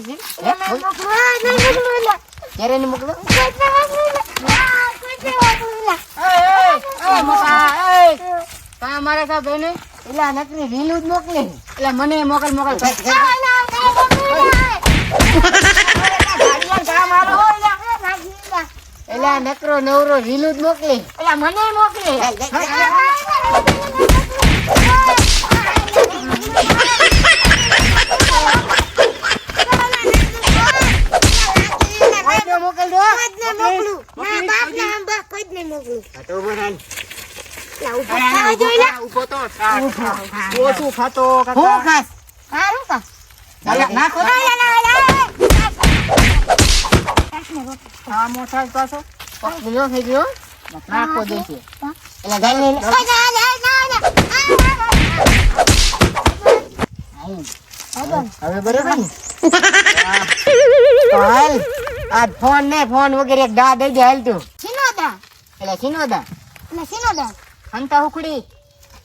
છે એટલે મેં મોકલું નહીં મોકલું એટલે ક્યારે ને મોકલો કોઈને મોકલું મોટા તા મારે સા બેને એલા નકરી રીલું જ મોકલે એટલે મને મોકલ એલા નકરો નવરો રીલું જ મોકલે એટલે મને મોકલે ઓછું ખાતો મોટા પાછો થઈ ગયો નાખો દે છે હવે બરોબર ને હાલ આ ફોન ને ફોન વગેરે એક દા દઈ દે હાલ તું સિનોદા એટલે સિનોદા હંતા ઉખડી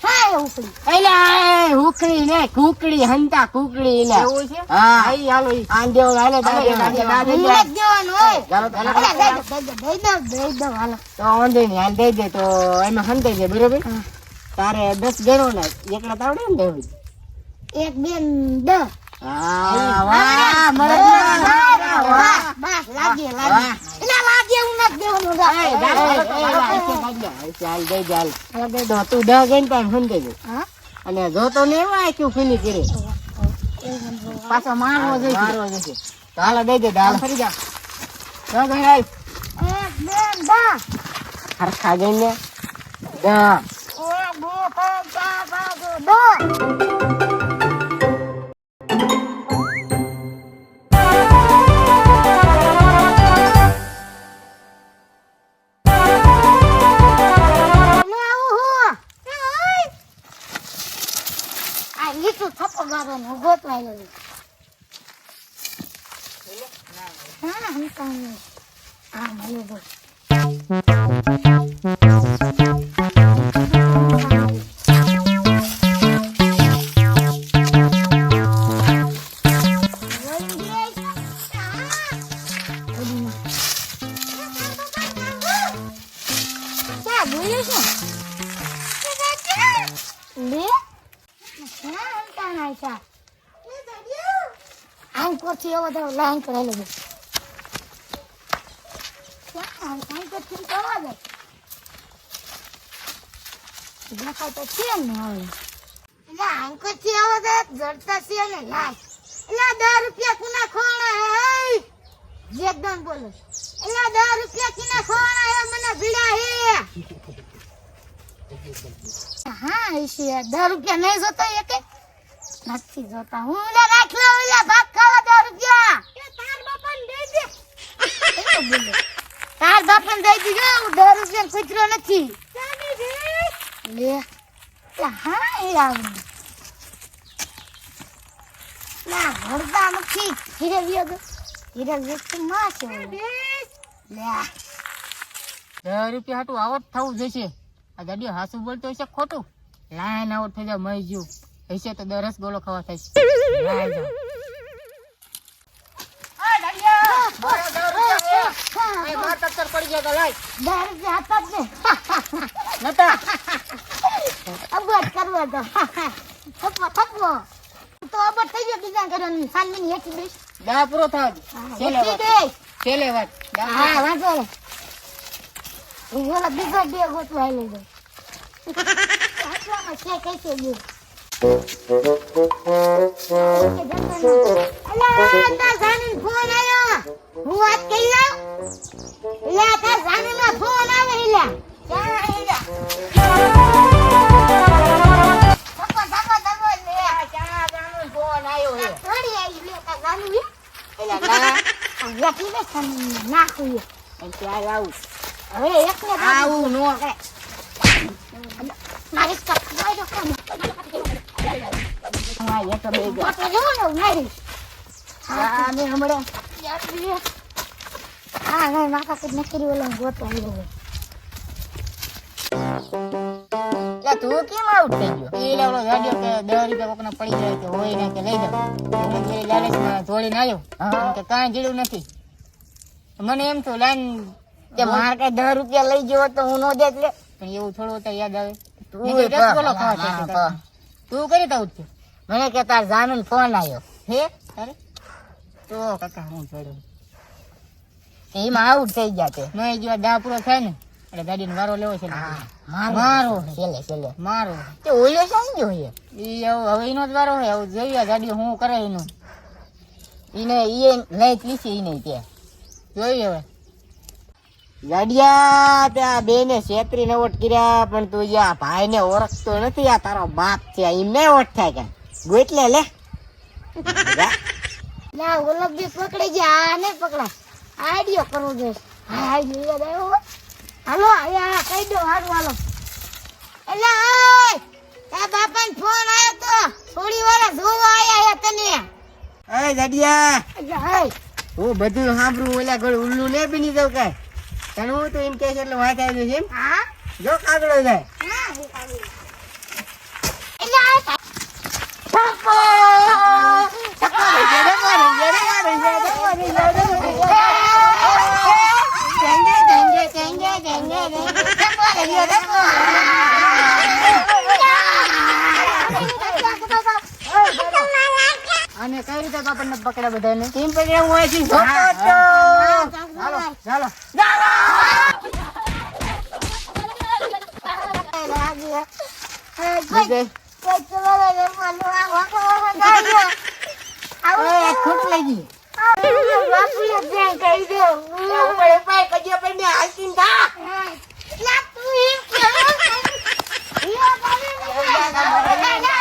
હા ઉપડી એલા હુકડી ને કુકડી હંતા કુકડી એલા એવું છે હા આઈ હાલો આન દેવ હાલે દા દે દેવાનું હોય ચાલો દઈ દો હાલો તો વાંધો નહીં હાલ દઈ દે તો એમાં હંતાઈ જાય બરોબર તારે 10 ગણો ને એકલા તાવડે ને દેવું 1 2 10 હા વાહ મરદ બસ લાગે એલા લાગે હું નથી દેવાનું ચાલ દઈ ચાલ તો તું 10 ગણ ટાઈમ હંતાઈ જાય હા અને જો તો ને એવા ક્યું ફિનિશ કરે પાછો મારવો જોઈએ તો હાલો દઈ દે હાલ ફરી જા તો ગણાય 1 2 10 હરખા ગઈને 10 1 2 3 4 5 લાઈન કરેલો છે ક્યાં લાઈન કરતી કરવા દે દેખાય તો છે ને હવે એટલે આંકો થી આવો દે જડતા છે ને લાઈ એટલે 10 રૂપિયા કુના ખોણા હે એકદમ બોલો એટલે 10 રૂપિયા કુના ખોણા હે મને ભીડા હે હા ઈશે 10 રૂપિયા નહીં જોતો એકે નથી જોતા હું લે રાખ લો ઓલા ભાગ ખાવા 10 રૂપિયા એ તાર બાપાને દઈ દે એ બોલે તાર બાપાને દઈ દીજો હું 10 રૂપિયા કુતરો નથી ચાલી દે લે હા એ આવું ના ભરતા નથી ધીરે વિયો તો માં છે લે 10 રૂપિયા હાટું આવત થવું જશે આ ગાડીઓ હાસુ બોલતો હશે ખોટું લાઈન આવત થઈ જાય મઈ જ્યું હશે તો 10 રસગોલો ખાવા થાય છે લાઈ જાવ આ ગાડીઓ મારો 10 રૂપિયા એ માર ટક્કર પડી ગયો તો લાઈ 10 રૂપિયા હતા જ ને નતા અબત કરવા દો થપવો તો અબત થઈ ગયો બીજા કરવાની સાનમીની હેઠી બેસ દા પૂરો થાવ છેલ્લે વાત હા વાંચો ઓલા બીજો બે ગોતવા લઈ દો આટલામાં છે કઈસે ગયું અલા તા જાની ફોન આયો હું વાત કરી લઉં લે તા જાની માં ફોન આવે ઈલા ક્યાં ઈલા ફોન આયો હે થોડી આવી લે તા જાની એલા ના યાકી ને સન નાખું એ ત્યાં આવું હવે એકને આવું નો મારે કપડાં જો કોણ હા એક બે ગયો તો જો ને મારી આ મે હમણે હા નહીં માથા કુદ નકરી ઓલા ગોતો આવ્યો એટલે તું કેમ આઉટ થઈ ગયો? એ લેવડો ગાડીઓ કે 10 રૂપિયા કોકના પડી જાય કે હોય ને કે લઈ જાવ હું પેલી લાલચમાં દોડીને આવ્યો હા. કે કાંઈ જીડું નથી મને એમ તો લાઈન કે માર કઈ 10 રૂપિયા લઈ ગયો તો હું નો દે એટલે પણ એવું થોડું તો યાદ આવે તું મેં કીધું, પણ રસગુલ્લો ખાવા હા, છે હા. તું કરી તાઉટ છે મને કે તાર જામીન ફોન આવ્યો હે તારે તો કાકા હું ચડ્યો એમાં આઉટ થઈ ગયા તે મેં જો દા પૂરો થાય ને એટલે ગાડીનો વારો લેવો છે મારો છેલ્લે મારો તે ઓલ્યો સાઈ ગયો છે ઈ હવે એનો જ વારો હોય હવે જોઈએ ગાડીઓ હું કરે એનું ઈને ઈ લઈ પીસી ઈને તે જોઈએ હવે ગાડિયા ત્યાં બે ને 36 વોટ કર્યા પણ તું યા ભાઈ ને ઓળખતો નથી આ તારો બાપ છે એમને વોટ થાય કે ગોટલે લે ના ઓલો બી પકડી ગયા આ નહીં પકડા આઈડિયો કરવો જોઈએ હા આઈડિયો યાદ આવ્યો હાલો આ કહી દો હારું હાલો એટલે ઓય તારા બાપાને ફોન આવ્યો તો થોડી વાર જોવા આયા હે તને એ ગાડિયા એટલે હાય હું બધું સાંભળું ઓલા ઘર ઉલ્લુ ને બની જાવ કાય તને હું તો એમ કે છે એટલે વાત આવી છે એમ હા જો કાગડો જાય હા એટલે આ અને કઈ રીતે તો આપણને પકડે બધાને કેમ પકડ્યા હોય છે ચાલો ચાલો ખોટ લાગી તું